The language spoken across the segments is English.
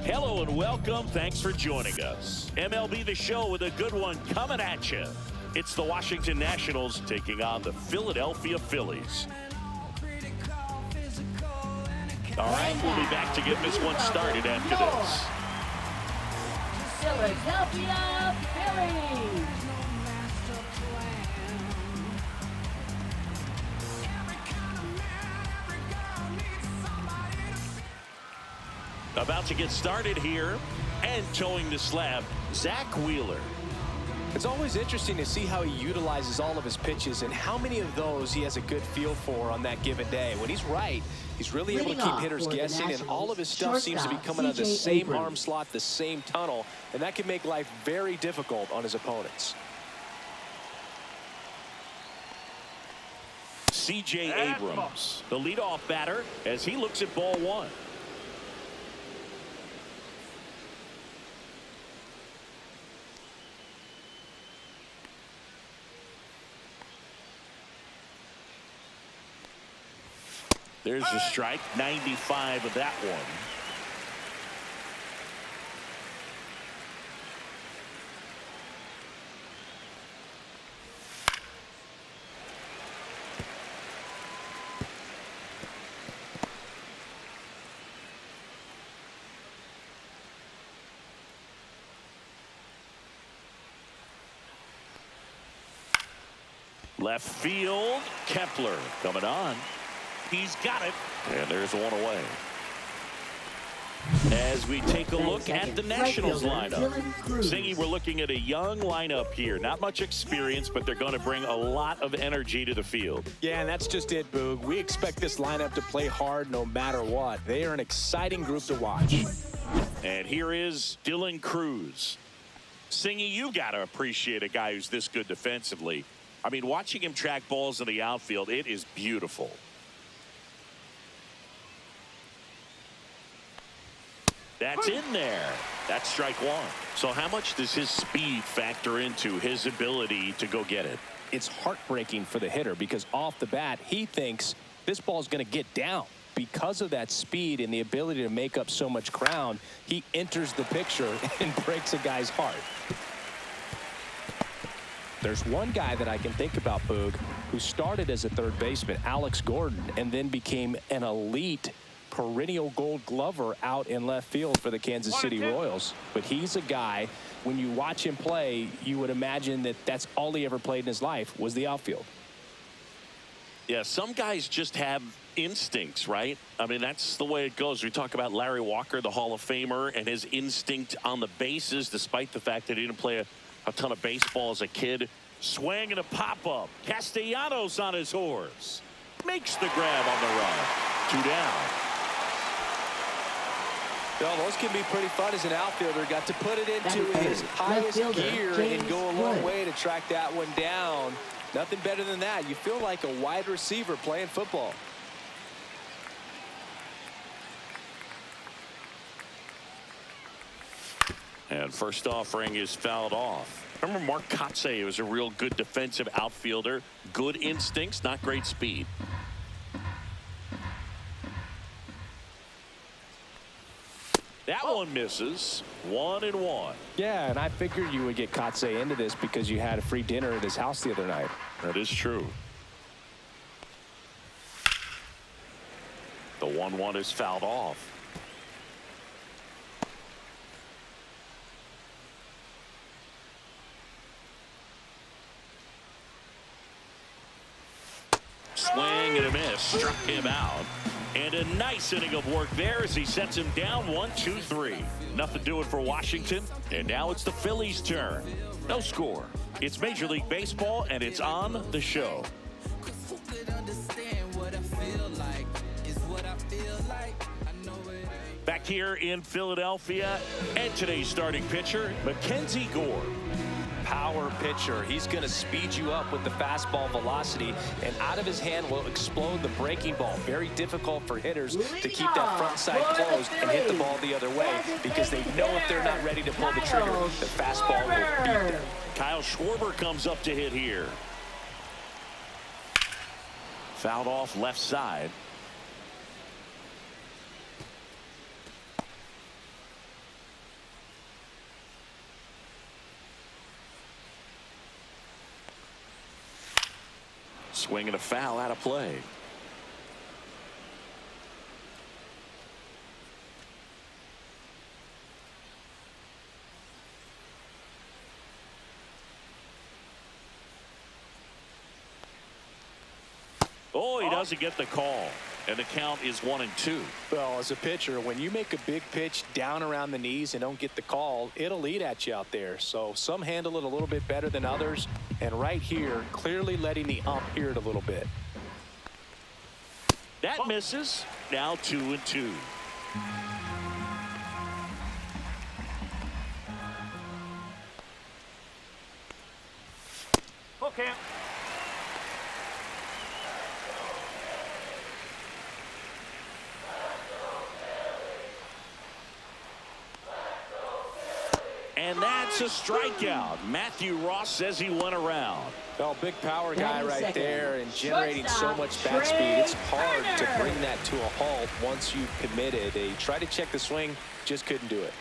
Hello and welcome. Thanks for joining us. MLB The Show with a good one coming at you. It's the Washington Nationals taking on the Philadelphia Phillies. All right, we'll be back to get this one started after this. Philadelphia Phillies. About to get started here and towing the slab, Zach Wheeler. It's always interesting to see how he utilizes all of his pitches and how many of those he has a good feel for on that given day. When he's right, he's really able to keep hitters guessing, and all of his stuff seems to be coming out of the same arm slot, the same tunnel, and that can make life very difficult on his opponents. C.J. Abrams, the leadoff batter, as he looks at ball one. There's a strike, 95 of that one. Left field, Kepler coming on. He's got it, and there's one away. As we take a look at the Nationals lineup. Zingy, we're looking at a young lineup here. Not much experience, but they're going to bring a lot of energy to the field. Yeah, and that's just it, Boog. We expect this lineup to play hard no matter what. They are an exciting group to watch. And here is Dylan Cruz. Zingy, you got to appreciate a guy who's this good defensively. I mean, watching him track balls in the outfield, it is beautiful. That's in there. That's strike one. So how much does his speed factor into his ability to go get it? It's heartbreaking for the hitter because off the bat, he thinks this ball's going to get down. Because of that speed and the ability to make up so much ground, he enters the picture and breaks a guy's heart. There's one guy that I can think about, Boog, who started as a third baseman, Alex Gordon, and then became an elite perennial Gold Glover out in left field for the Kansas City Royals. But he's a guy, when you watch him play, you would imagine that that's all he ever played in his life was the outfield. Yeah, some guys just have instincts, right? I mean, that's the way it goes. We talk about Larry Walker, the Hall of Famer, and his instinct on the bases, despite the fact that he didn't play a ton of baseball as a kid. Swing and a pop-up. Castellanos on his horse. Makes the grab on the run. 2 down. Well, those can be pretty fun as an outfielder. Got to put it into his highest gear and go a long way to track that one down. Nothing better than that. You feel like a wide receiver playing football. And first offering is fouled off. Remember Mark Kotze was a real good defensive outfielder. Good instincts, not great speed. That one misses. 1-1. Yeah, and I figured you would get Kotze into this because you had a free dinner at his house the other night. That is true. The 1-1 is fouled off. Swing and a miss. Struck him out. And a nice inning of work there as he sets him down 1-2-3. Nothing doing for Washington. And now it's the Phillies' turn. No score. It's Major League Baseball, and it's on the show. Back here in Philadelphia, and today's starting pitcher, Mackenzie Gore. Power pitcher. He's going to speed you up with the fastball velocity, and out of his hand will explode the breaking ball. Very difficult for hitters to keep that front side closed and hit the ball the other way because they know if they're not ready to pull the trigger, the fastball will beat them. Kyle Schwarber comes up to hit here. Fouled off left side. Swing and a foul out of play. Oh, he doesn't get the call. And the count is 1-2. Well, as a pitcher, when you make a big pitch down around the knees and don't get the call, it'll eat at you out there. So some handle it a little bit better than others. And right here, clearly letting the ump hear it a little bit. That misses. Now 2-2. Okay. And that's a strikeout. Matthew Ross says he went around. Well, big power guy 90 right seconds. there and generating so Shortstop, much bat speed. Trey It's hard to Turner. bring that to a halt once you've committed. They tried to check the swing, just couldn't do it.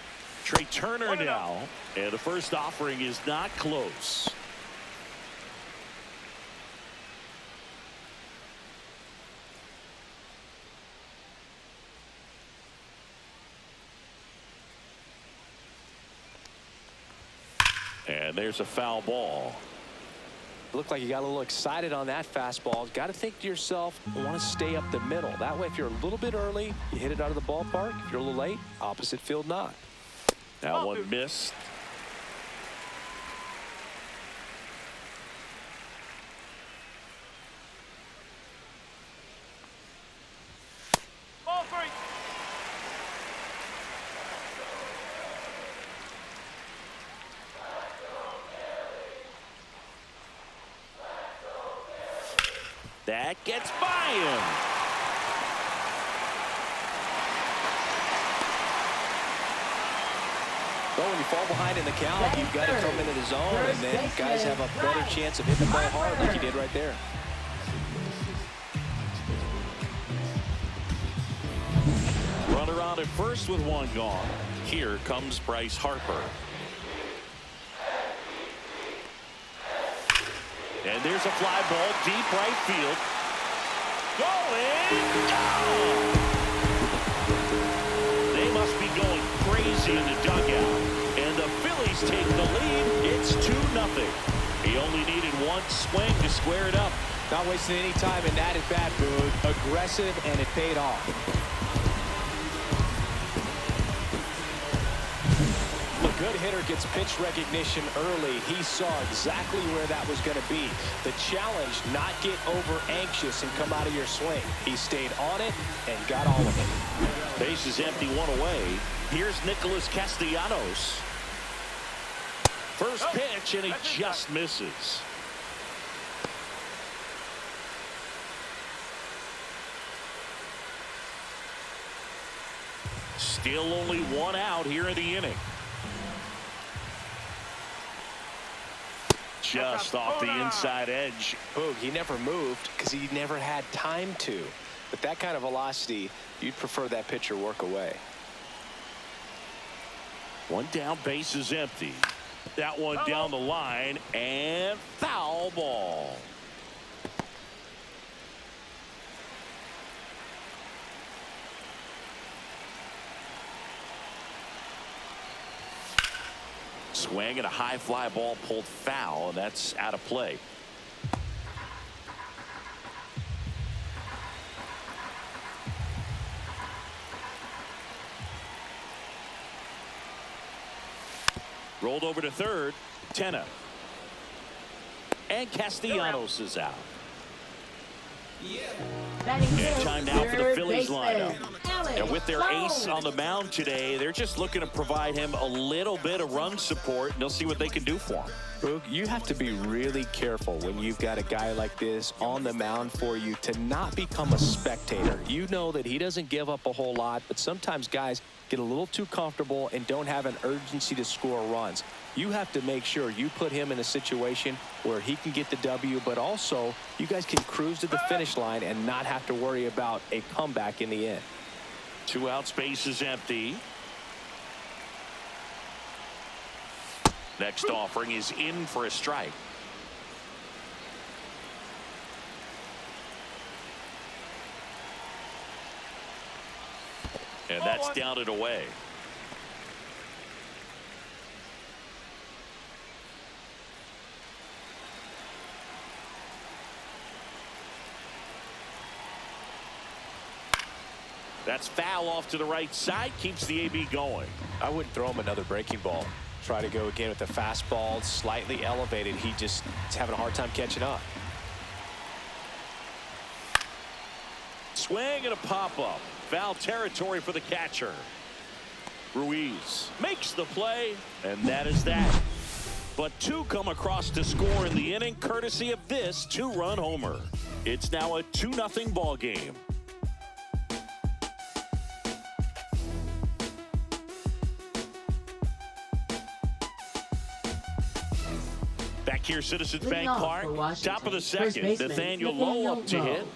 Trey Turner now. And the first offering is not close. And there's a foul ball. Looked like you got a little excited on that fastball. Got to think to yourself, I want to stay up the middle. That way, if you're a little bit early, you hit it out of the ballpark. If you're a little late, opposite field not. That one missed. Ball 3. That gets by him. But when you fall behind in the count, you've got to come into the zone, and then guys have a better chance of hitting the ball hard like you did right there. Runner on at first with one gone. Here comes Bryce Harper. And there's a fly ball deep right field. Going down. They must be going crazy in the dugout. And the Phillies take the lead. It's 2-0. He only needed one swing to square it up. Not wasting any time in that at bat, Boog. Aggressive, and it paid off. A good hitter gets pitch recognition early. He saw exactly where that was going to be. The challenge, not get over anxious and come out of your swing. He stayed on it and got all of it. Base is empty, one away. Here's Nicholas Castellanos. First pitch, and he just misses. Still only one out here in the inning. Just off the inside edge. Boog, he never moved because he never had time to. With that kind of velocity, you'd prefer that pitcher work away. One down, base is empty. That one down the line, and foul ball. Swing and a high fly ball pulled foul, and that's out of play. Rolled over to third. Tenna. And Castellanos is out. And time now for the Phillies lineup. And with their ace on the mound today, they're just looking to provide him a little bit of run support, and they'll see what they can do for him. Boog, you have to be really careful when you've got a guy like this on the mound for you to not become a spectator. You know that he doesn't give up a whole lot, but sometimes guys get a little too comfortable and don't have an urgency to score runs. You have to make sure you put him in a situation where he can get the W, but also you guys can cruise to the finish line and not have to worry about a comeback in the end. 2 outs, base is empty. Next offering is in for a strike. And that's down and away. That's foul off to the right side. Keeps the AB going. I wouldn't throw him another breaking ball. Try to go again with the fastball, slightly elevated. He just is having a hard time catching up. Swing and a pop-up. Foul territory for the catcher. Ruiz makes the play, and that is that. But two come across to score in the inning, courtesy of this two-run homer. It's now a 2-0 ball game. Back here, Citizens Bank Park. Top of the second, Nathaniel Lowe up to hit.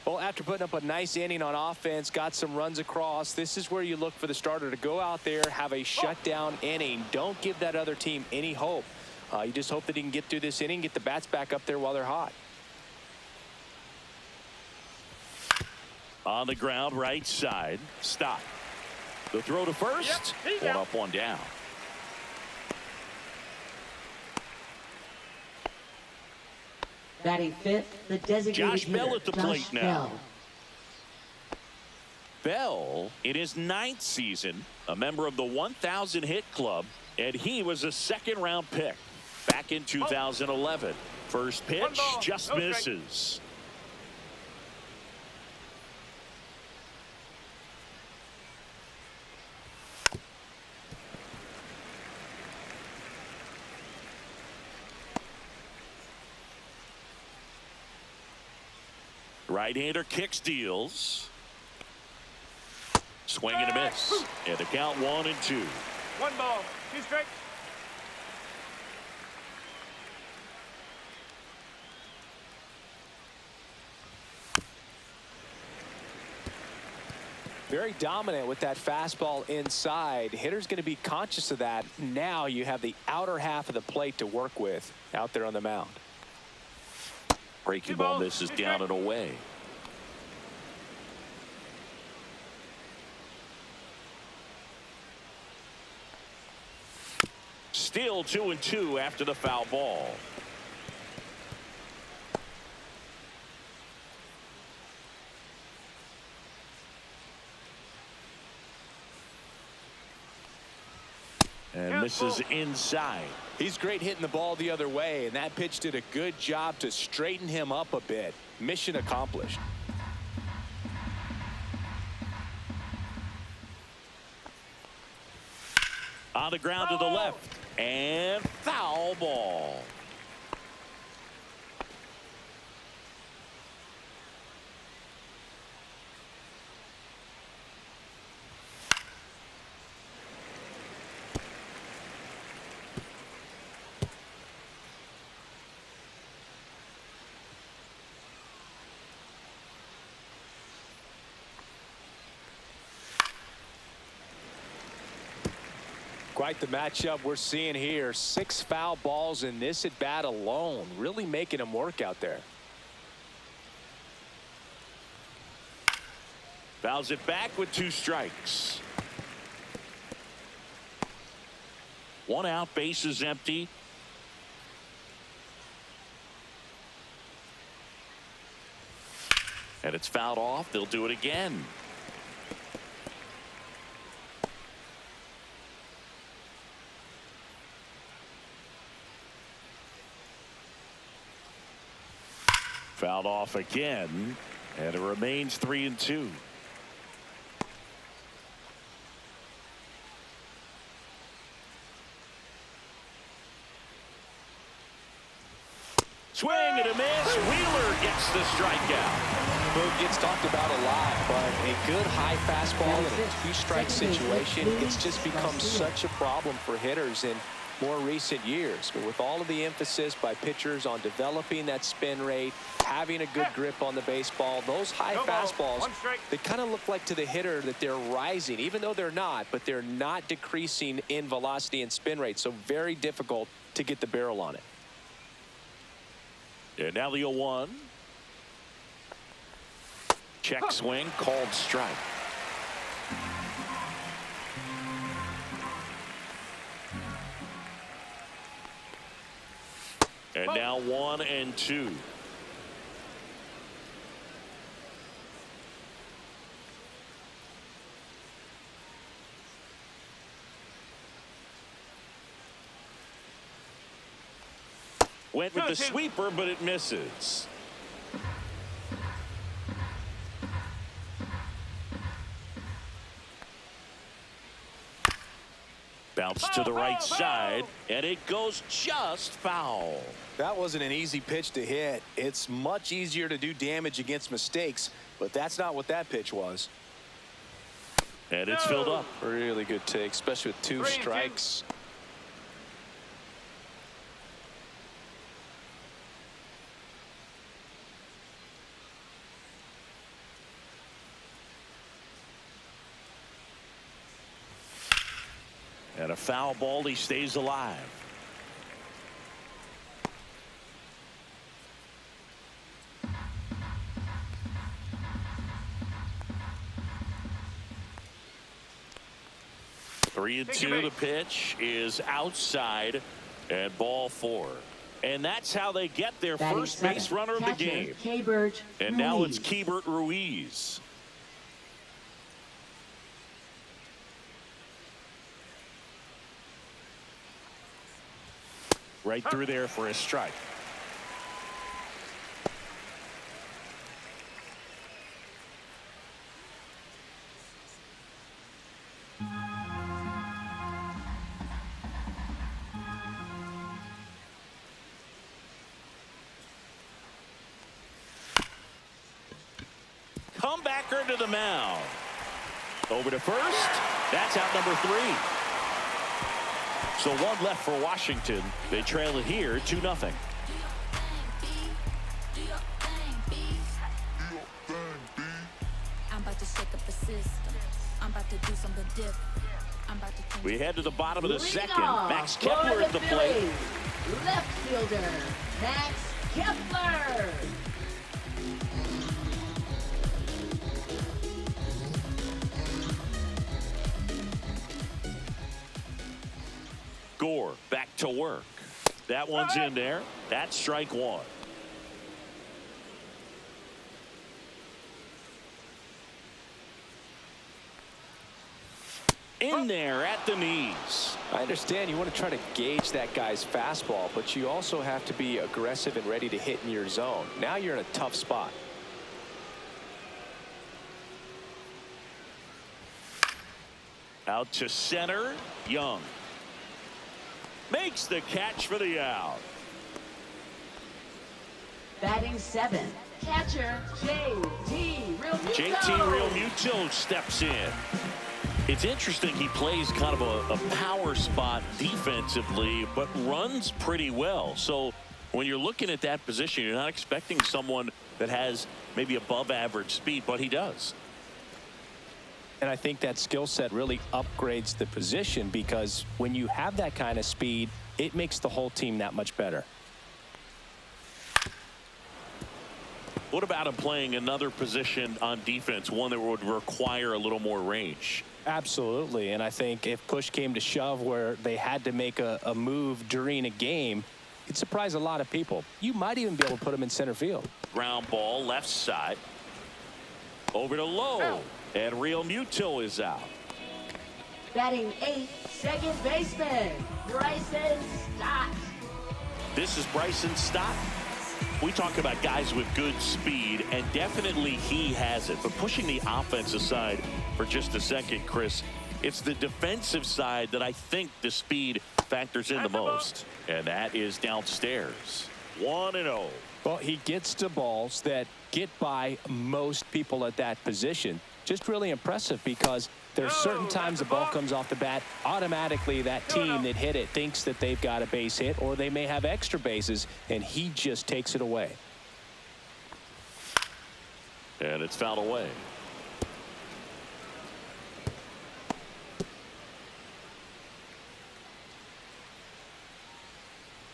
Well, after putting up a nice inning on offense, got some runs across, this is where you look for the starter to go out there, have a shutdown inning. Don't give that other team any hope. You just hope that he can get through this inning, get the bats back up there while they're hot. On the ground, right side. Stop. The throw to first. One up, one down. Batting fifth, the designated Josh Bell hitter, at the Josh plate now. Bell. Bell, in his 9th season, a member of the 1,000 hit club, and he was a second-round pick back in 2011. First pitch just misses. Right-hander kicks, deals. Swing and a miss. And the count 1-2. 1 ball, 2 strikes. Very dominant with that fastball inside. Hitter's going to be conscious of that. Now you have the outer half of the plate to work with out there on the mound. Breaking ball misses down and away. Still 2-2 after the foul ball. And this is inside. He's great hitting the ball the other way, and that pitch did a good job to straighten him up a bit. Mission accomplished. On the ground to the left. And foul ball. Quite the matchup we're seeing here. 6 foul balls in this at bat alone, really making him work out there. Fouls it back with 2 strikes. 1 out, bases empty. And it's fouled off. They'll do it again. Fouled off again, and it remains 3-2. Swing and a miss. Wheeler gets the strikeout. Boog gets talked about a lot, but a good high fastball in a 2-strike situation, it's just become such a problem for hitters in more recent years. But with all of the emphasis by pitchers on developing that spin rate, having a good grip on the baseball, those high fastballs, they kind of look like to the hitter that they're rising, even though they're not, but they're not decreasing in velocity and spin rate. So very difficult to get the barrel on it. And now the 0-1. Check swing, called strike. And now 1-2. Went with the sweeper, but it misses. Bounce to the right side, and it goes just foul. That wasn't an easy pitch to hit. It's much easier to do damage against mistakes, but that's not what that pitch was. And it's filled up. Really good take, especially with 2 strikes. And a foul ball, he stays alive. Three and two. The pitch is outside, and ball 4. And that's how they get their first base runner of the game. And now it's Keibert Ruiz. Right through there for a strike. Comebacker to the mound. Over to first. That's out number 3. So 1 left for Washington. They trail it here 2-0. We head to the bottom of the second. Max Kepler at the plate. Left fielder, Max Kepler. Gore back to work. That one's in there. That's strike 1. In there at the knees. I understand you want to try to gauge that guy's fastball, but you also have to be aggressive and ready to hit in your zone. Now you're in a tough spot. Out to center. Young makes the catch for the out. Batting 7, catcher JT Realmuto steps in. It's interesting, he plays kind of a power spot defensively, but runs pretty well. So when you're looking at that position, you're not expecting someone that has maybe above average speed, but he does. And I think that skill set really upgrades the position, because when you have that kind of speed, it makes the whole team that much better. What about him playing another position on defense, one that would require a little more range? Absolutely. And I think if push came to shove where they had to make a move during a game, it'd surprise a lot of people. You might even be able to put him in center field. Ground ball left side. Over to Lowe. And Realmuto is out. Batting 8, second baseman, Bryson Stott. This is Bryson Stott. We talk about guys with good speed, and definitely he has it. But pushing the offense aside for just a second, Chris, it's the defensive side that I think the speed factors in the most. And that is downstairs. 1-0. Well, he gets to balls that get by most people at that position. Just really impressive, because there's certain times the ball comes off the bat, automatically that team that hit it thinks that they've got a base hit, or they may have extra bases, and he just takes it away. And it's fouled away.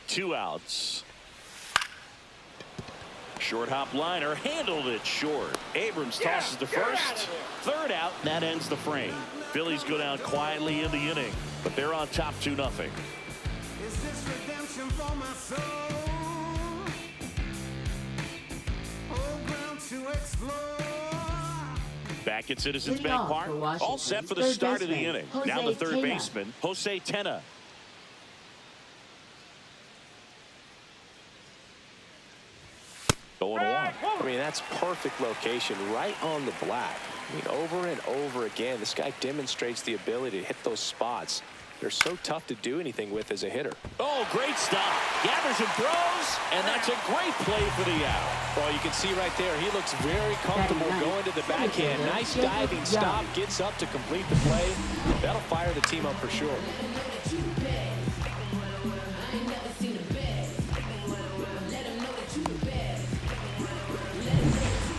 Two outs. Short hop liner, handled it short. Abrams tosses to first. Third out, and that ends the frame. Phillies go down quietly in the inning, but they're on top 2-0. Is this redemption for my soul? back at Citizens Leading Bank off Park. for Washington, All set for the third start of the baseman, inning. Jose Down the third Tena. baseman, Jose Tena. Going to one. I mean, that's perfect location, right on the black. I mean, over and over again, this guy demonstrates the ability to hit those spots. They're so tough to do anything with as a hitter. Oh, great stop. Gathers and throws, and that's a great play for the out. Well, you can see right there, he looks very comfortable going to the backhand. Nice diving stop, gets up to complete the play. That'll fire the team up for sure.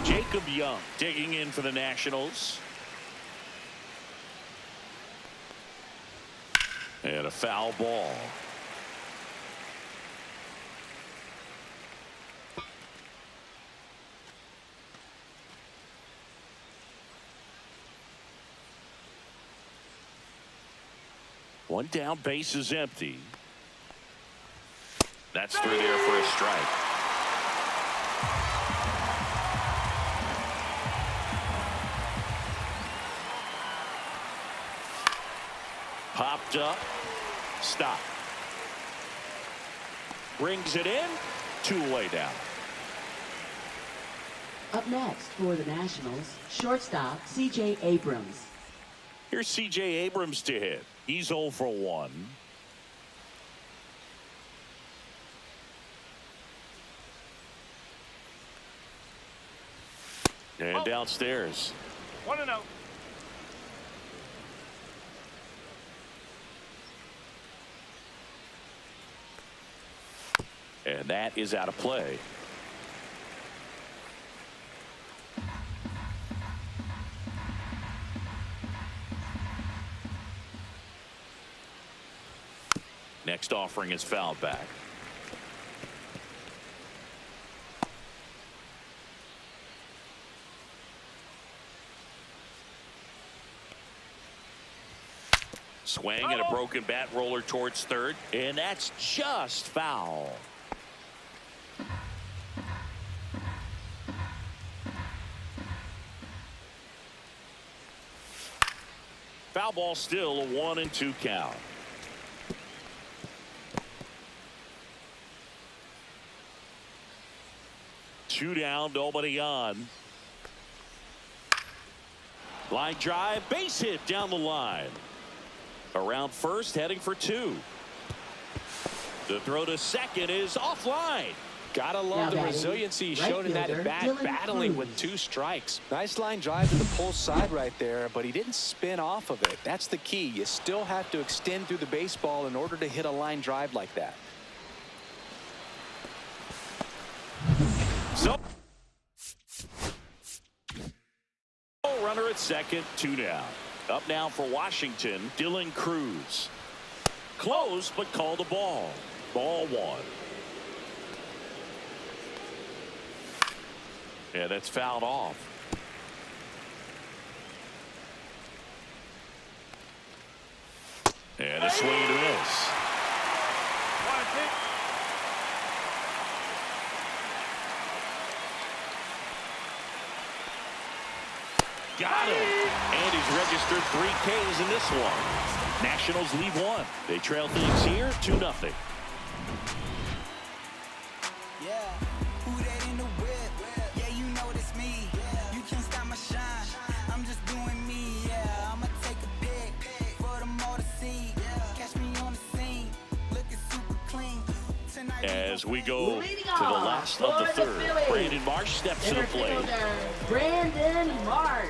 Jacob Young digging in for the Nationals. And a foul ball. One down, base is empty. That's through there for a strike. Popped up. Stop. Brings it in. Two-way down. Up next for the Nationals, shortstop C.J. Abrams. Here's C.J. Abrams to hit. He's 0 for 1. And downstairs. 1-0. And that is out of play. Next offering is fouled back. Swing and a broken bat roller towards third, and that's just foul. Foul ball, still a 1-2 count. Two down, nobody on. Line drive, base hit down the line. Around first, heading for two. The throw to second is offline. Gotta love the resiliency shown in that at bat, battling with 2 strikes. Nice line drive to the pull side right there, but he didn't spin off of it. That's the key. You still have to extend through the baseball in order to hit a line drive like that. So, runner at second, 2 down. Up now for Washington, Dylan Cruz. Close, but called a ball. Ball 1. Yeah, that's fouled off. And a swing and a miss. 1-2. Got him. And he's registered 3 Ks in this one. Nationals lead 1. They trail things here 2-0. As we go to the last of the third, Brandon Marsh steps to the plate. Brandon Marsh.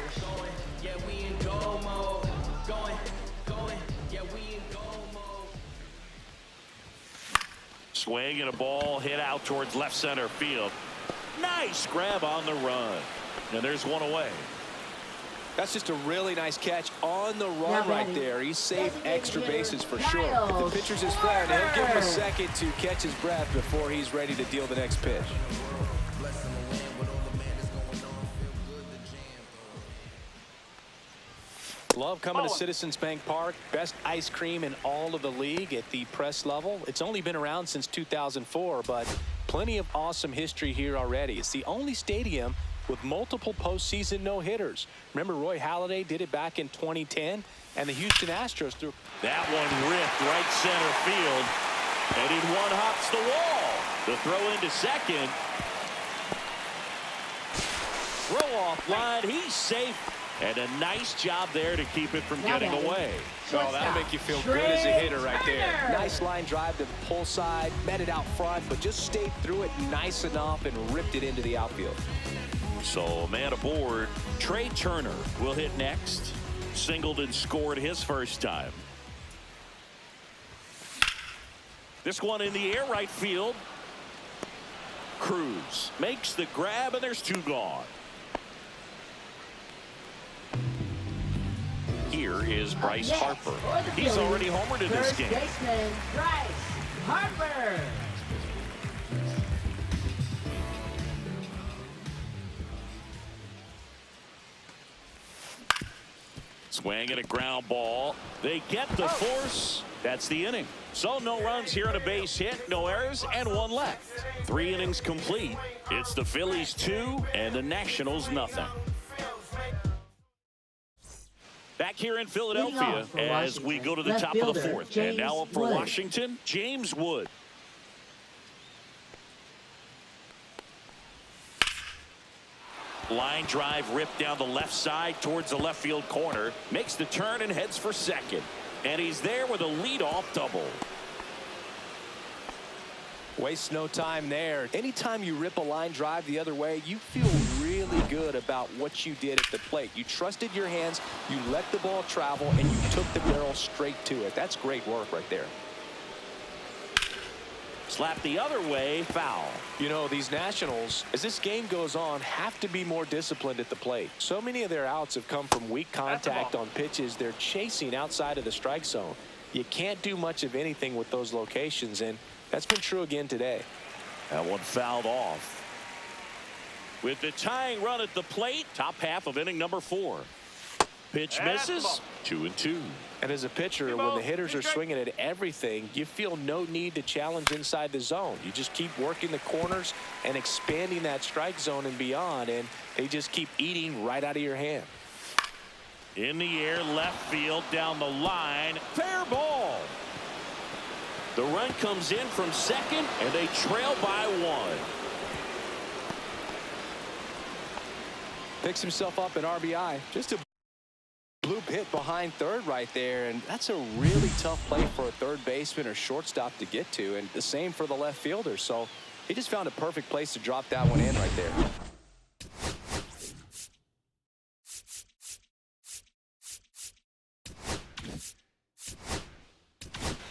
Swing and a ball hit out towards left center field. Nice grab on the run. And there's one away. That's just a really nice catch on the run right there. He saved extra bases for sure. If the pitcher's his friend, he'll give him a second to catch his breath before he's ready to deal the next pitch. Love coming to Citizens Bank Park. Best ice cream in all of the league at the press level. It's only been around since 2004, but plenty of awesome history here already. It's the only stadium with multiple postseason no-hitters. Remember, Roy Halladay did it back in 2010, and the Houston Astros threw. That one ripped right center field, and in one hops the wall. The throw into second. Throw off line. He's safe. And a nice job there to keep it from getting away. Oh, that'll make you feel good as a hitter right there. Nice line drive to the pull side, met it out front, but just stayed through it nice enough and ripped it into the outfield. So, man aboard. Trey Turner will hit next. Singleton scored his first time. This one in the air, right field. Cruz makes the grab, and there's two gone. Here is Bryce Harper. He's already homered in this game. Baseman Bryce Harper. Swing and a ground ball. They get the force. That's the inning. So no runs here on a base hit, no errors, and one left. 3 innings complete. It's the Phillies 2 and the Nationals nothing. Back here in Philadelphia as we go to the top of the fourth. And now up for Washington, James Wood. Line drive ripped down the left side towards the left field corner. Makes the turn and heads for second. And he's there with a leadoff double. Waste no time there. Anytime you rip a line drive the other way, you feel really good about what you did at the plate. You trusted your hands, you let the ball travel, and you took the barrel straight to it. That's great work right there. Slap the other way, foul. You know, these Nationals, as this game goes on, have to be more disciplined at the plate. So many of their outs have come from weak contact on pitches they're chasing outside of the strike zone. You can't do much of anything with those locations, and that's been true again today. That one fouled off. With the tying run at the plate, top half of inning number 4. Pitch misses, 2-2. And as a pitcher, when the hitters are swinging at everything, you feel no need to challenge inside the zone. You just keep working the corners and expanding that strike zone and beyond, and they just keep eating right out of your hand. In the air, left field, down the line, fair ball. The run comes in from second, and they trail by 1. Picks himself up an RBI. Just a bloop hit behind third right there, and that's a really tough play for a third baseman or shortstop to get to, and the same for the left fielder. So he just found a perfect place to drop that one in right there.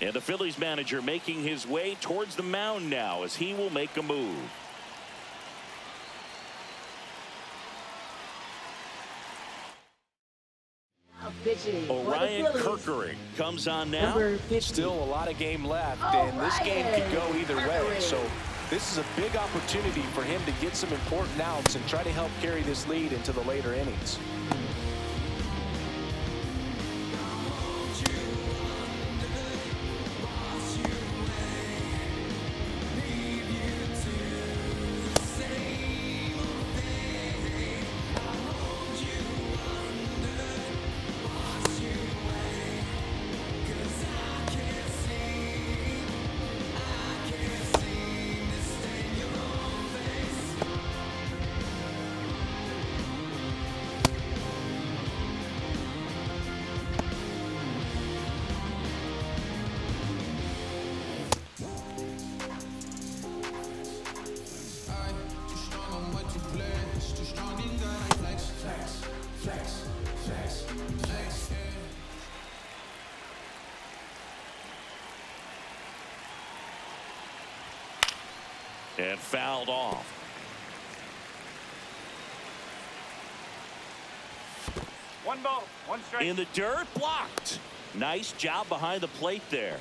And the Phillies manager making his way towards the mound now as he will make a move. Orion Kirkering comes on now. Still a lot of game left, and this game could go either way. So this is a big opportunity for him to get some important outs and try to help carry this lead into the later innings. And fouled off. One ball, one strike. In the dirt, blocked. Nice job behind the plate there.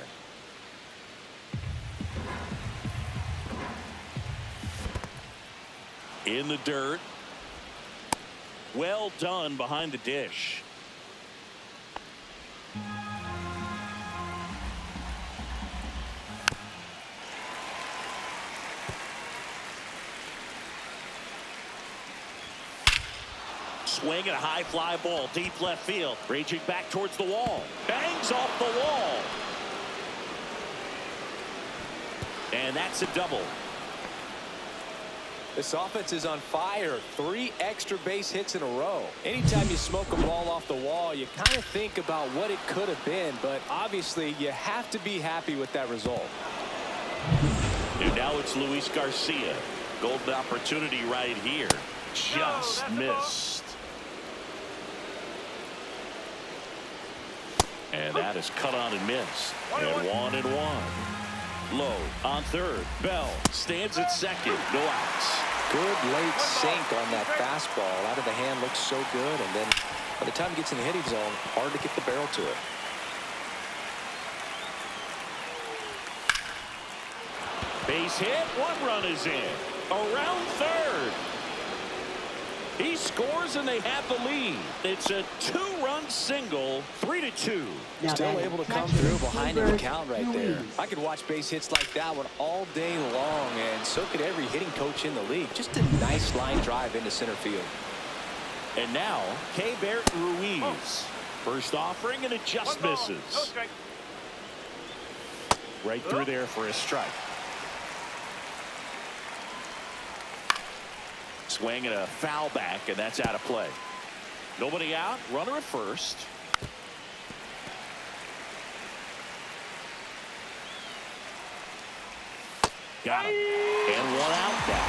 In the dirt. Well done behind the dish. swing and a high fly ball deep left field. Raging back towards the wall. Bangs off the wall. And that's a double. This offense is on fire. 3 extra base hits in a row. Anytime you smoke a ball off the wall, you kind of think about what it could have been, but obviously you have to be happy with that result. And now it's Luis Garcia. Golden opportunity right here. Just missed. And that is cut on and missed. And 1-1. Low on third. Bell stands at second. No outs. Good late sink on that fastball. Out of the hand, looks so good. And then by the time it gets in the hitting zone, hard to get the barrel to it. Base hit. 1 run is in. Around third. He scores and they have the lead. It's a 2-run single. 3-2. Still able to come through behind in the count right there. I could watch base hits like that one all day long, and so could every hitting coach in the league. Just a nice line drive into center field. And now Keibert Ruiz. First offering and it just misses. Right through there for a strike. Swing and a foul back, and that's out of play. Nobody out. Runner at first. Got him. And 1 out now.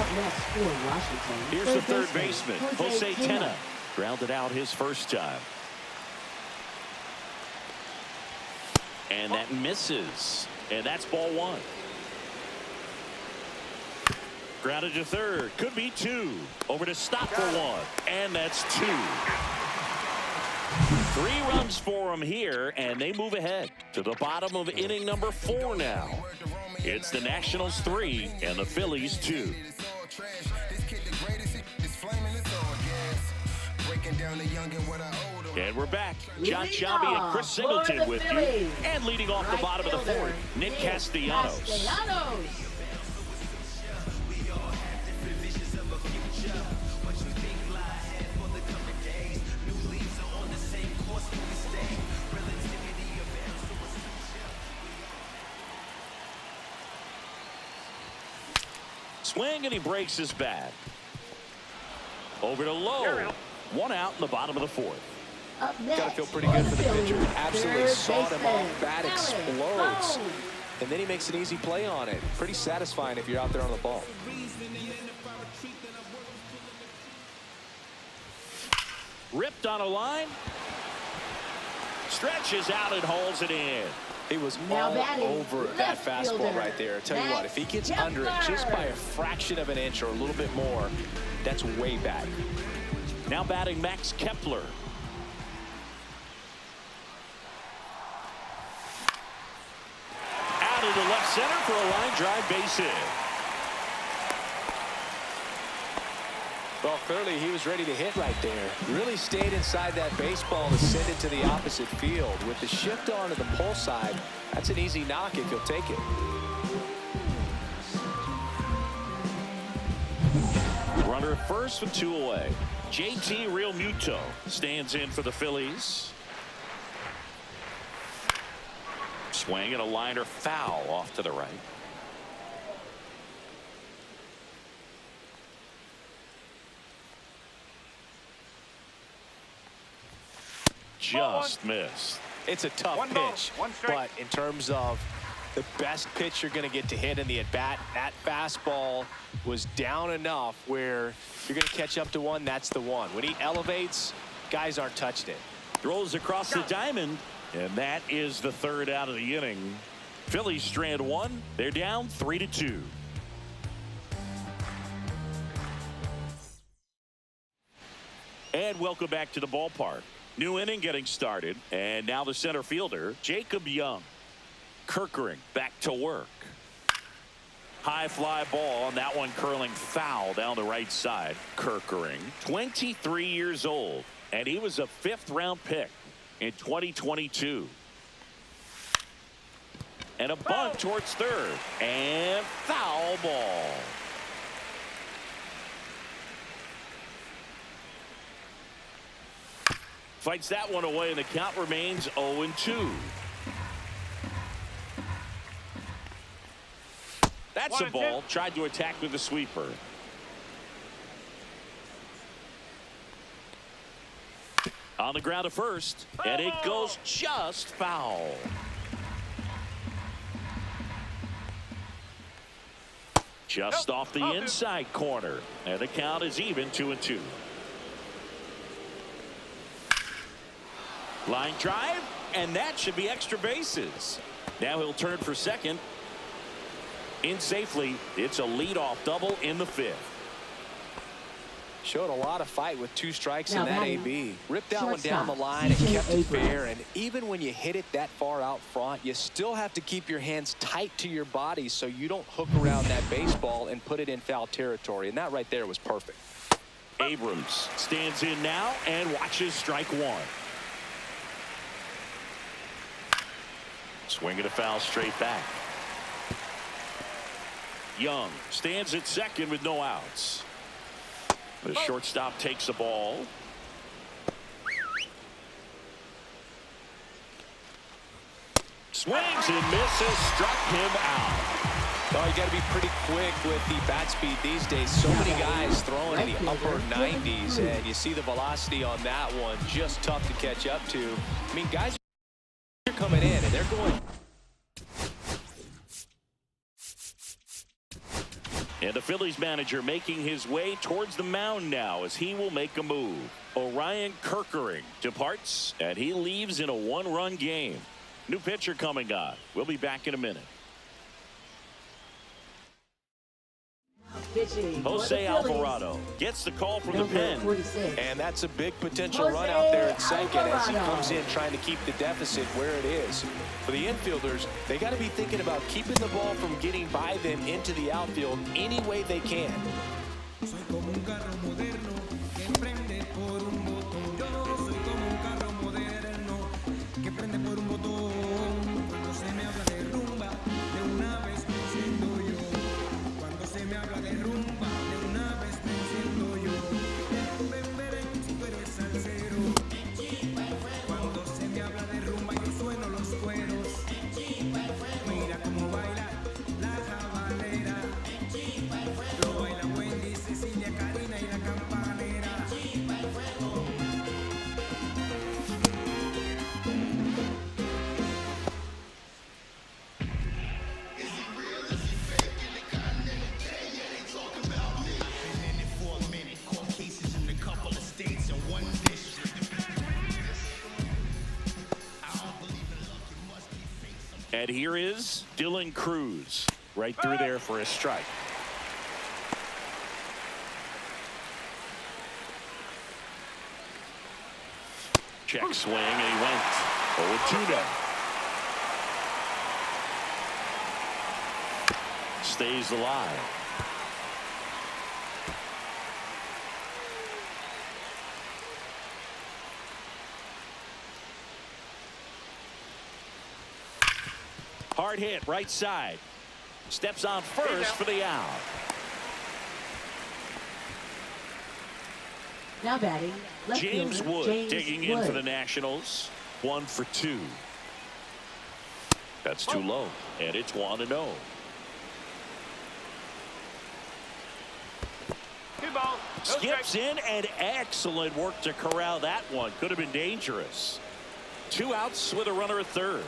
Up next for Washington. Here's the third baseman, Jose Tena. Grounded out his first time. And that misses. And that's ball 1. Grounded to third. Could be 2. Over to stop for 1. And that's 2. 3 runs for him here, and they move ahead to the bottom of inning number 4 now. It's the Nationals 3 and the Phillies 2. And we're back. John Shelby and Chris Singleton with you. And leading off the bottom of the 4th, Nick Castellanos. Swing and he breaks his bat. Over to Lowe. 1 out in the bottom of the 4th. Got to feel pretty good for the pitcher. Absolutely sawed him off. Bat explodes. And then he makes an easy play on it. Pretty satisfying if you're out there on the ball. Ripped on a line. Stretches out and hauls it in. He was all over that fastball right there. I tell you what, if he gets under it just by a fraction of an inch or a little bit more, that's way back. Now batting Max Kepler. Out into left center for a line drive base hit. Well, clearly he was ready to hit right there. Really stayed inside that baseball to send it to the opposite field. With the shift on to the pull side, that's an easy knock if you'll take it. Runner at first with 2 away. JT Realmuto stands in for the Phillies. Swing and a liner foul off to the right. Just missed. It's a tough pitch, but in terms of the best pitch you're going to get to hit in the at-bat, that fastball was down enough where you're going to catch up to one. That's the one. When he elevates, guys aren't touching it. Throws across the diamond, and that is the 3rd out of the inning. Phillies strand 1. They're down 3-2. And welcome back to the ballpark. New inning getting started, and now the center fielder, Jacob Young. Kirkering back to work. High fly ball, and that one curling foul down the right side. Kirkering, 23 years old, and he was a 5th-round pick in 2022. And a bunt towards third, and foul ball. Fights that one away, and the count remains 0-2. That's a ball. Tried to attack with a sweeper. On the ground at first, and it goes just foul. Just off the inside corner, and the count is even 2-2. Line drive, and that should be extra bases. Now he'll turn for second. In safely, it's a leadoff double in the 5th. Showed a lot of fight with 2 strikes in that AB. Ripped that one Shortstop, down the line and kept it Abrams. fair. And even when you hit it that far out front, you still have to keep your hands tight to your body so you don't hook around that baseball and put it in foul territory. And that right there was perfect. Abrams stands in now and watches strike 1. Swing and a foul straight back. Young stands at second with no outs. The shortstop takes the ball. Swings and misses. Struck him out. Oh, you got to be pretty quick with the bat speed these days. So many guys throwing in the upper 90s, and you see the velocity on that one. Just tough to catch up to. I mean, guys are coming in, and they're going. And the Phillies manager making his way towards the mound now as he will make a move. Orion Kerkering departs, and he leaves in a 1-run game. New pitcher coming on. We'll be back in a minute. Jose Alvarado gets the call from the pen. And that's a big potential run out there at second as he comes in trying to keep the deficit where it is. For the infielders, they got to be thinking about keeping the ball from getting by them into the outfield any way they can. And here is Dylan Cruz right through there for a strike. Check swing, and he went 0-2 now. Stays alive. Hard hit right side. Steps on first for the out. Now batting, left James fielder, Wood James digging in Wood. for the Nationals. 1 for 2. That's too low, and it's 1-0. 2 balls. No Skips strikes. in, and excellent work to corral that one. Could have been dangerous. 2 outs with a runner at third.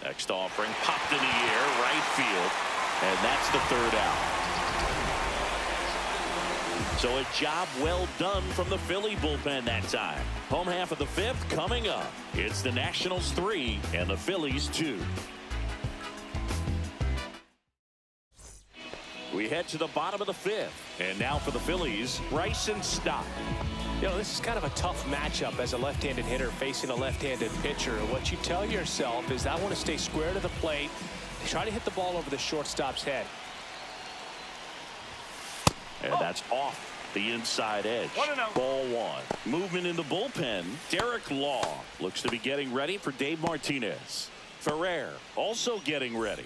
Next offering popped in the air, right field, and that's the 3rd out. So a job well done from the Philly bullpen that time. Home half of the 5th coming up. It's the Nationals 3 and the Phillies 2. We head to the bottom of the 5th, and now for the Phillies, Bryson Stott. You know, this is kind of a tough matchup as a left-handed hitter facing a left-handed pitcher. What you tell yourself is I want to stay square to the plate, try to hit the ball over the shortstop's head. And that's off the inside edge. 1-0. Ball 1. Movement in the bullpen. Derek Law looks to be getting ready for Dave Martinez. Ferrer also getting ready.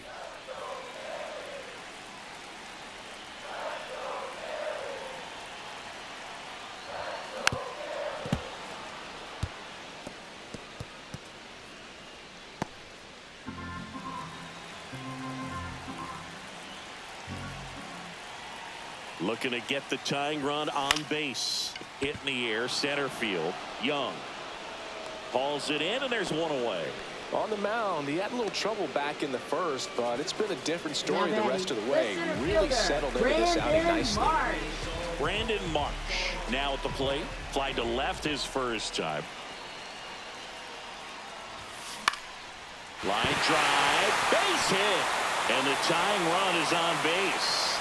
Looking to get the tying run on base. Hit in the air, center field. Young hauls it in, and there's one away. On the mound, he had a little trouble back in the first, but it's been a different story the rest of the way. Really settled into this outing nicely. Brandon Marsh now at the plate. Fly to left his first time. Line drive, base hit, and the tying run is on base.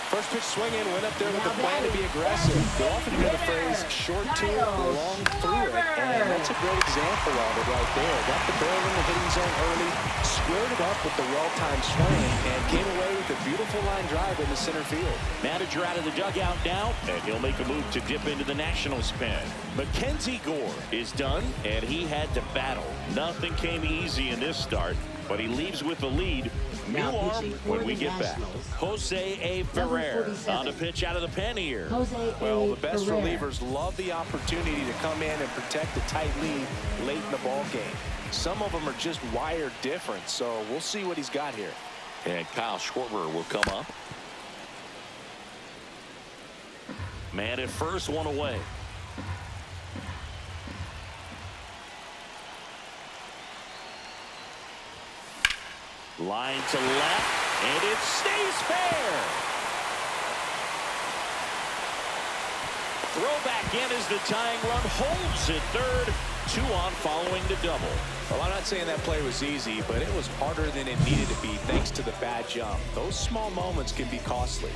First pitch swinging, went up there with the plan to be aggressive. You'll often hear the phrase short to it, long through it, and that's a great example of it right there. Got the barrel in the hitting zone early, squared it up with the well-timed swing, and came away with a beautiful line drive in the center field. Manager out of the dugout now, and he'll make a move to dip into the Nationals pen. Mackenzie Gore is done, and he had to battle. Nothing came easy in this start, but he leaves with the lead. New arm when we get back. Jose A. Ferrer on the pitch out of the pen here. Well, the best relievers love the opportunity to come in and protect the tight lead late in the ball game. Some of them are just wired different, so we'll see what he's got here. And Kyle Schwarber will come up. Man at first, one away. Line to left, and it stays fair. Throw back in as the tying run holds at third. 2 on following the double. Well, I'm not saying that play was easy, but it was harder than it needed to be thanks to the bad jump. Those small moments can be costly.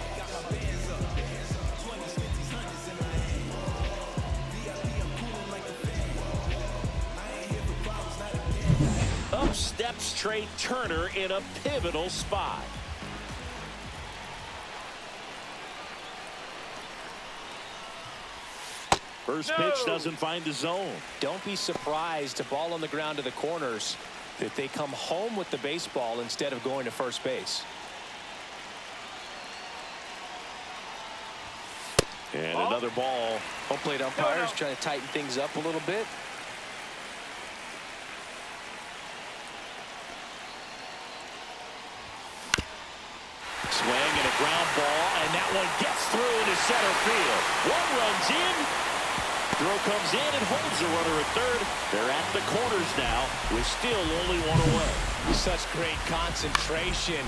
Up steps Trey Turner in a pivotal spot. First pitch doesn't find the zone. Don't be surprised to ball on the ground to the corners that they come home with the baseball instead of going to first base. And another ball. Home plate umpires trying to tighten things up a little bit. Swing and a ground ball, and that one gets through into center field. One runs in. Throw comes in and holds the runner at third. They're at the corners now with still only one away. Such great concentration.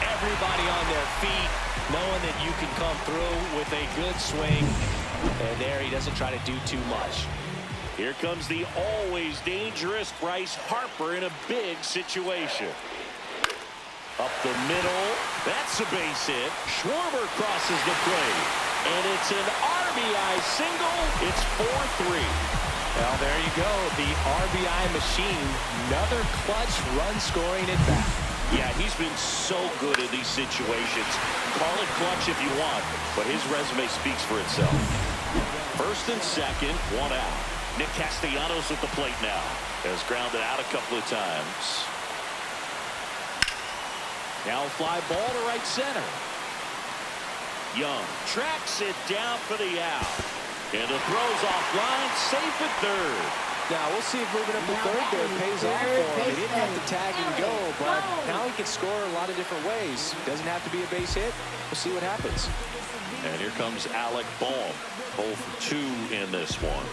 Everybody on their feet, knowing that you can come through with a good swing. And there he doesn't try to do too much. Here comes the always dangerous Bryce Harper in a big situation. Up the middle. That's a base hit. Schwarber crosses the plate. And it's an RBI single. It's 4-3. Well, there you go. The RBI machine. Another clutch run scoring at bat. Yeah, he's been so good in these situations. Call it clutch if you want, but his resume speaks for itself. First and second, one out. Nick Castellanos at the plate now. Has grounded out a couple of times. Now a fly ball to right center. Young tracks it down for the out. And the throw's offline, safe at third. Now we'll see if moving up to third there pays off for him. He didn't have to tag and go, but now he can score a lot of different ways. Doesn't have to be a base hit. We'll see what happens. And here comes Alec Bohm. 0 for 2 in this one.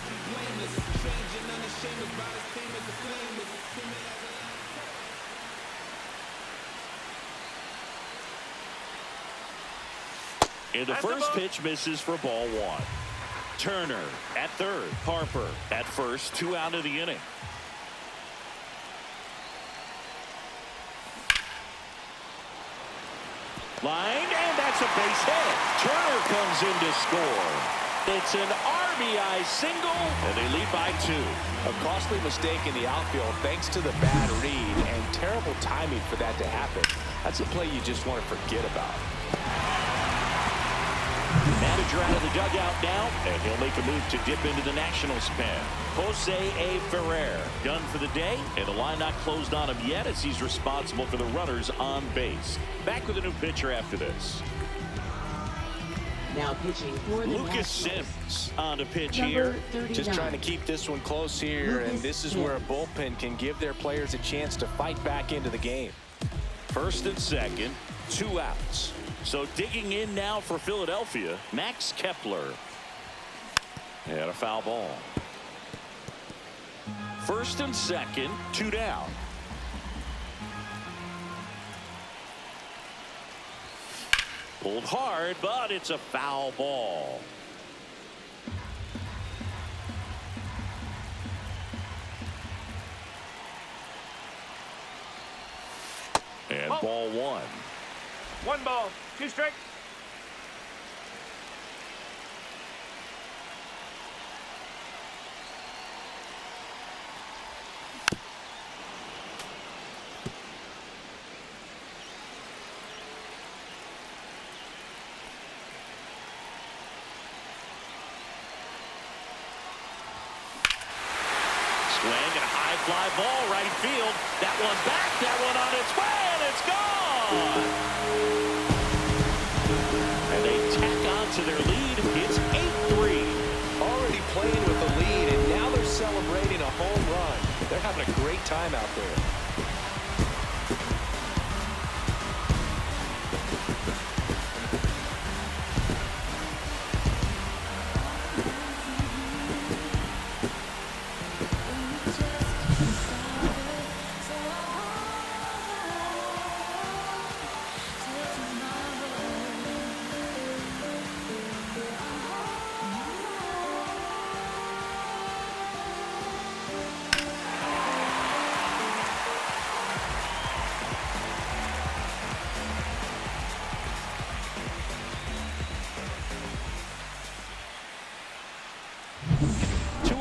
And the first pitch misses for ball 1. Turner at third. Harper at first. 2 out of the inning. Line, and that's a base hit. Turner comes in to score. It's an RBI single, and they lead by 2. A costly mistake in the outfield thanks to the bad read and terrible timing for that to happen. That's a play you just want to forget about. Manager out of the dugout now, and he'll make a move to dip into the Nationals pen. Jose A. Ferrer done for the day, and the line not closed on him yet as he's responsible for the runners on base. Back with a new pitcher after this. Now pitching for the Lucas Nationals. Sims on the pitch Number here. 39. Just trying to keep this one close here, and this is where a bullpen can give their players a chance to fight back into the game. First and second, 2 outs. So digging in now for Philadelphia, Max Kepler. And a foul ball. First and second, 2 down. Pulled hard, but it's a foul ball. And ball 1. 1 ball, 2 strikes. Swing and a high fly ball right field. That one back, that one on its way, and it's gone. And they tack on to their lead. It's 8-3. Already playing with the lead, and now they're celebrating a home run. They're having a great time out there.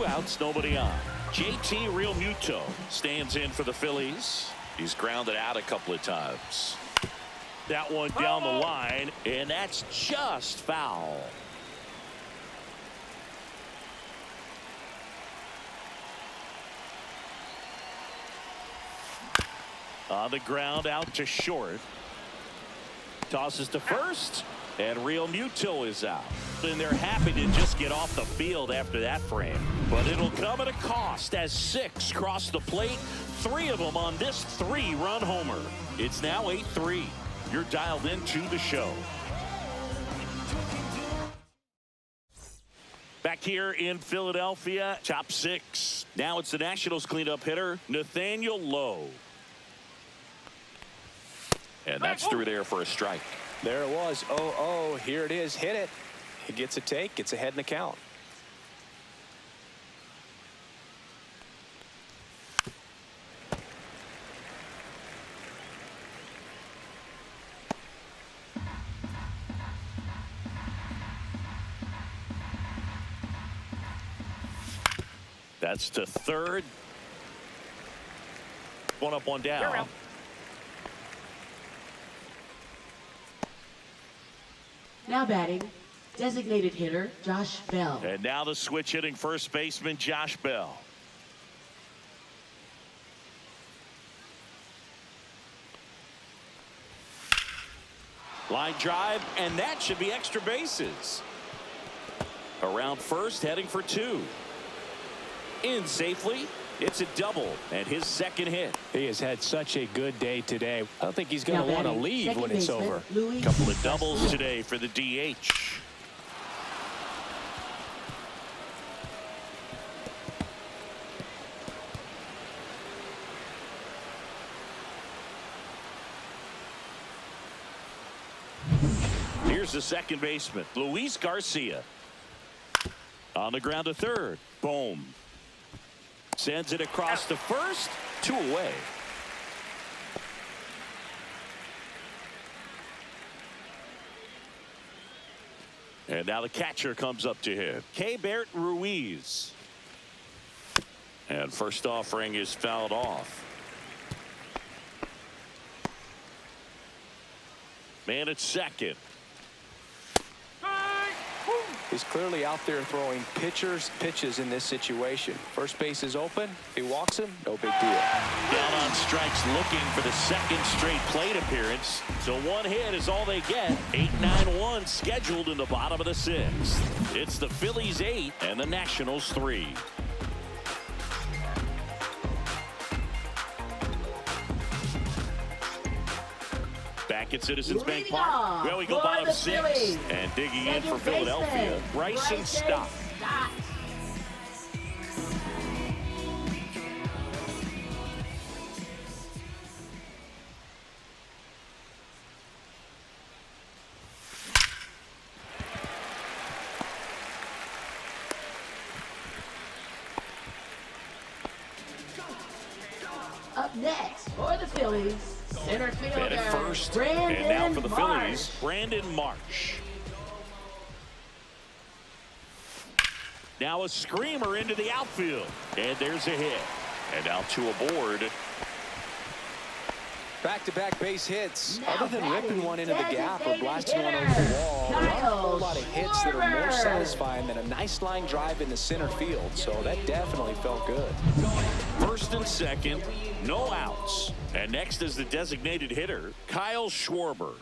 Outs, nobody on. JT Realmuto stands in for the Phillies. He's grounded out a couple of times. That one down the line, and that's just foul. On the ground, out to short. Tosses to first, and Realmuto is out. And they're happy to just get off the field after that frame. But it'll come at a cost as 6 cross the plate, 3 of them on this 3-run homer. It's now 8-3. You're dialed into the show. Back here in Philadelphia, top 6. Now it's the Nationals cleanup hitter, Nathaniel Lowe. And that's through there for a strike. There it was. 0-0. Here it is. Hit it. He gets a take. Gets ahead in the count. That's to third. 1 up, 1 down. Now batting, designated hitter Josh Bell. And now the switch hitting first baseman Josh Bell. Line drive, and that should be extra bases. Around first, heading for 2. In safely. It's a double and his second hit. He has had such a good day today. I don't think he's going to want to leave when it's over. A couple of doubles today for the DH. Here's the second baseman, Luis Garcia. On the ground to third. Boom. Sends it across to first. 2 away. And now the catcher comes up to him. Keibert Ruiz. And first offering is fouled off. Man at second. He's clearly out there throwing pitches in this situation. First base is open. If he walks him, no big deal. Down on strikes, looking for the second straight plate appearance. So 1 hit is all they get. 8-9-1 scheduled in the bottom of the 6th. It's the Phillies 8 and the Nationals 3. Back at Citizens Bank Leading Park. off Well, we go for bottom the 6. Phillies. And digging in Second for Philadelphia, baseman, Bryson Stott. Stott. Up next for the Phillies, center fielder And at first, Brandon and now for the Marsh. Phillies, Brandon Marsh. Now a screamer into the outfield. And there's a hit. And now 2 aboard. Back-to-back base hits. Now Other than ripping batting, one into the gap or designated blasting one over hitter, the wall, there aren't a whole Kyle lot of hits that are more Schwarber. satisfying than a nice line drive into center field. So that definitely felt good. First and second, no outs. And next is the designated hitter, Kyle Schwarber.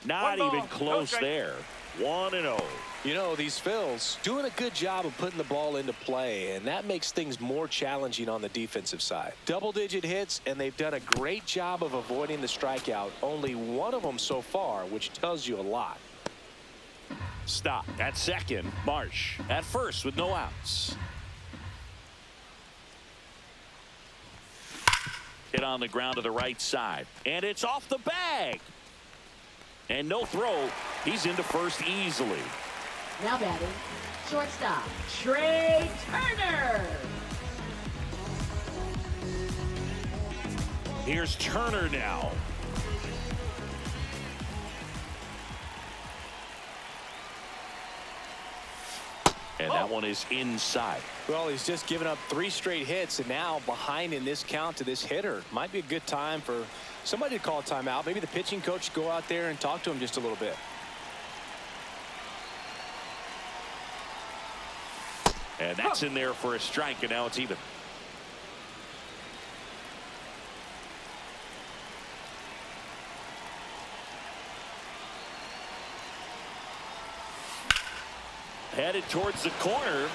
Not One ball, even close no strike. there. 1-0. You know, these Phils doing a good job of putting the ball into play, and that makes things more challenging on the defensive side. Double-digit hits, and they've done a great job of avoiding the strikeout. Only one of them so far, which tells you a lot. Stop at second. Marsh at first with no outs. Hit on the ground to the right side. And it's off the bag. And no throw. He's into first easily. Now batting, shortstop, Trey Turner. Here's Turner now. And that one is inside. Well, he's just given up 3 straight hits, and now behind in this count to this hitter. Might be a good time for somebody to call a timeout. Maybe the pitching coach go out there and talk to him just a little bit. And that's in there for a strike, and now it's even. Headed towards the corner.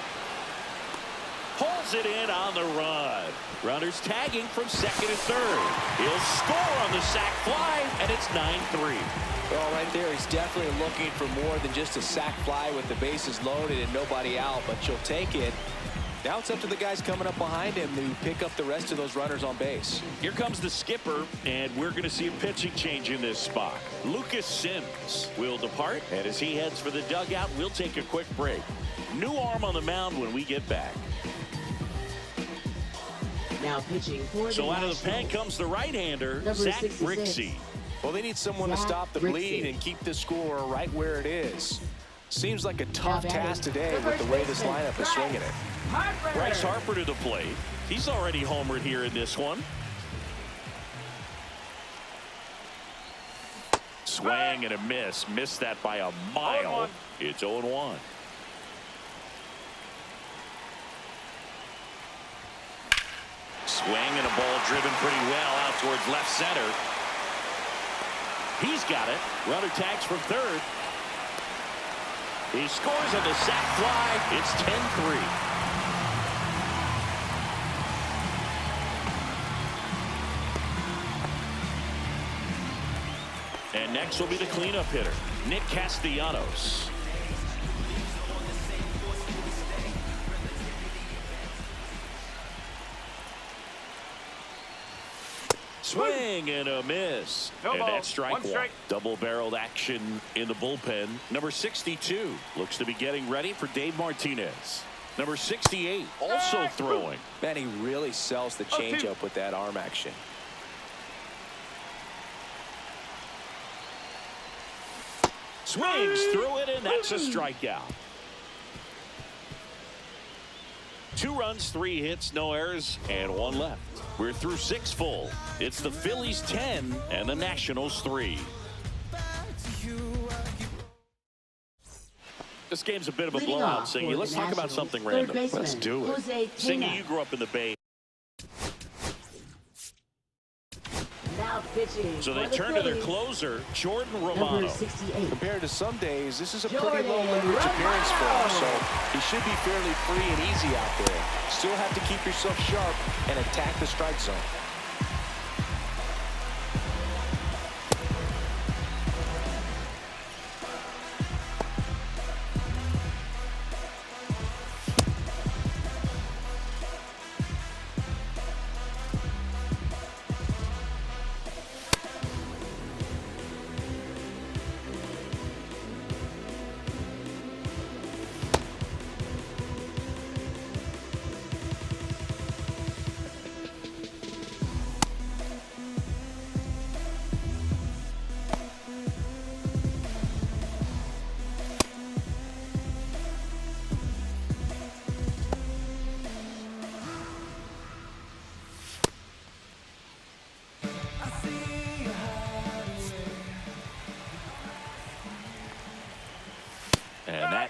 Pulls it in on the run. Runners tagging from second and third. He'll score on the sac fly, and it's 9-3. Well, right there, he's definitely looking for more than just a sac fly with the bases loaded and nobody out, but you'll take it. Now it's up to the guys coming up behind him to pick up the rest of those runners on base. Here comes the skipper, and we're going to see a pitching change in this spot. Lucas Sims will depart, and as he heads for the dugout, we'll take a quick break. New arm on the mound when we get back. Now pitching for the So out of the pen Nationals, comes the right-hander, number Zach 66. Brixey. Well, they need someone to Zach stop the Brixey. bleed and keep the score right where it is. Seems like a tough batting, task today the with the first way this baseman, lineup is swinging it. Harper. Bryce Harper to the plate. He's already homered here in this one. Swing and a miss. Missed that by a mile. 0-1. It's 0-1. Swing and a ball driven pretty well out towards left center. He's got it. Runner tags from third. He scores on the sac fly. It's 10-3. And next will be the cleanup hitter, Nick Castellanos. Swing and a miss. No And ball, that's strike one one. strike. Double-barreled action in the bullpen. Number 62 looks to be getting ready for Dave Martinez. Number 68 also throwing. Man, he really sells the 0-2. changeup with that arm action. Swings through it, and that's a strikeout. 2 runs, 3 hits, no errors, and 1 left. We're through 6 full. It's the Phillies 10 and the Nationals 3. This game's a bit of a Leading blowout, off Singy. for Let's the talk about Nationals, something third random. baseman, Let's do it. Jose Singy, Tena. you grew up in the Bay. Now pitching So they for the turn to their Phillies, closer, Jordan number Romano. 68. Compared to some days, this is a pretty Jordan low leverage appearance for him, Romano. so he should be fairly free and easy out there. Still have to keep yourself sharp and attack the strike zone.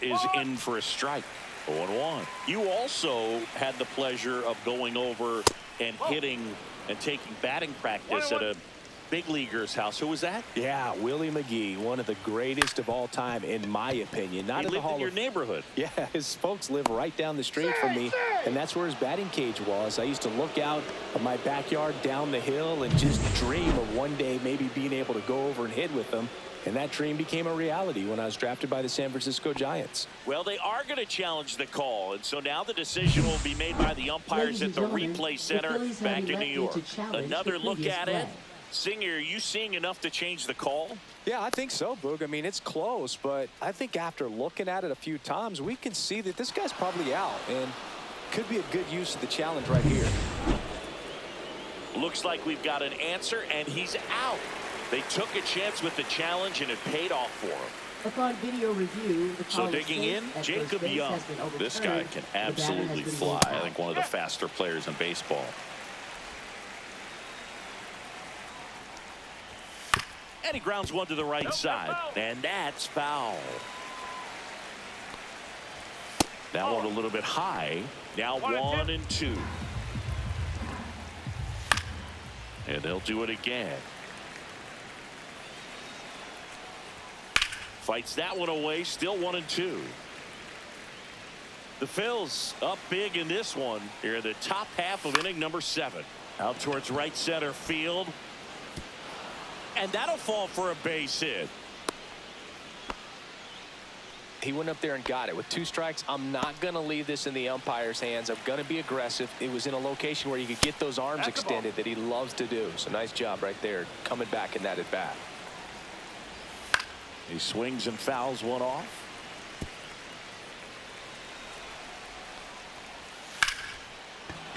That is in for a strike. 0-1. You also had the pleasure of going over and hitting and taking batting practice at a big leaguer's house. Who was that? Yeah, Willie McGee, one of the greatest of all time, in my opinion. Not he in the lived Hall in your of neighborhood. Yeah, his folks live right down the street from me, and that's where his batting cage was. I used to look out of my backyard down the hill and just dream of one day maybe being able to go over and hit with them. And that dream became a reality when I was drafted by the San Francisco Giants. Well, they are going to challenge the call, and so now the decision will be made by the umpires at the replay center back in New York. Another look at it. Singer, are you seeing enough to change the call? Yeah, I think so, Boog. I mean, it's close, but I think after looking at it a few times, we can see that this guy's probably out, and could be a good use of the challenge right here. Looks like we've got an answer, and he's out. They took a chance with the challenge, and it paid off for him. Upon video review, the so digging in, Jacob Young. This guy can absolutely fly. I think one of the faster players in baseball. And he grounds one to the right side, and that's foul. That one a little bit high. Now 1-2. And they'll do it again. Fights that one away, still 1-2. The Phils up big in this one. Here in the top half of inning number 7. Out towards right center field. And that'll fall for a base hit. He went up there and got it. With 2 strikes, I'm not going to leave this in the umpire's hands. I'm going to be aggressive. It was in a location where you could get those arms extended that he loves to do. So nice job right there coming back in that at bat. He swings and fouls one off.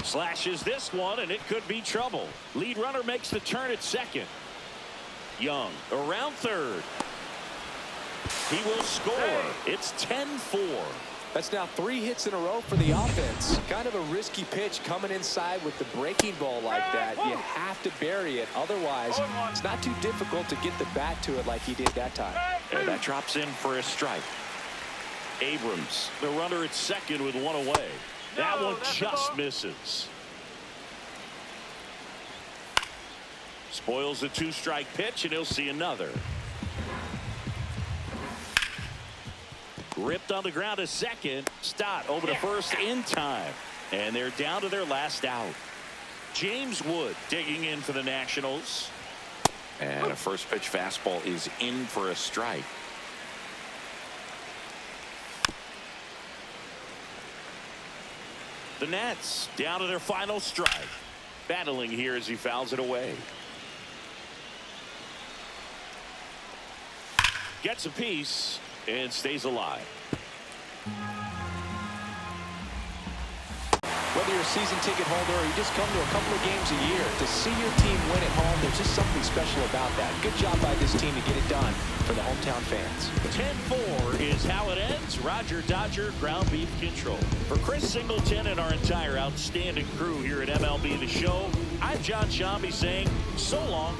Slashes this one, and it could be trouble. Lead runner makes the turn at second. Young around third. He will score. It's 10-4. That's now 3 hits in a row for the offense. Kind of a risky pitch coming inside with the breaking ball like that. You have to bury it. Otherwise, it's not too difficult to get the bat to it like he did that time. And that drops in for a strike. Abrams, the runner at second with 1 away. That one just misses. Spoils the 2-strike pitch, and he'll see another. Ripped on the ground to second. Stott over to first in time. And they're down to their last out. James Wood digging in for the Nationals. And a first pitch fastball is in for a strike. The Nats down to their final strike. Battling here as he fouls it away. Gets a piece and stays alive. Whether you're a season ticket holder or you just come to a couple of games a year, to see your team win at home, there's just something special about that. Good job by this team to get it done for the hometown fans. 10-4 is how it ends. Roger Dodger ground beef control. For Chris Singleton and our entire outstanding crew here at MLB The Show, I'm John Shambi saying so long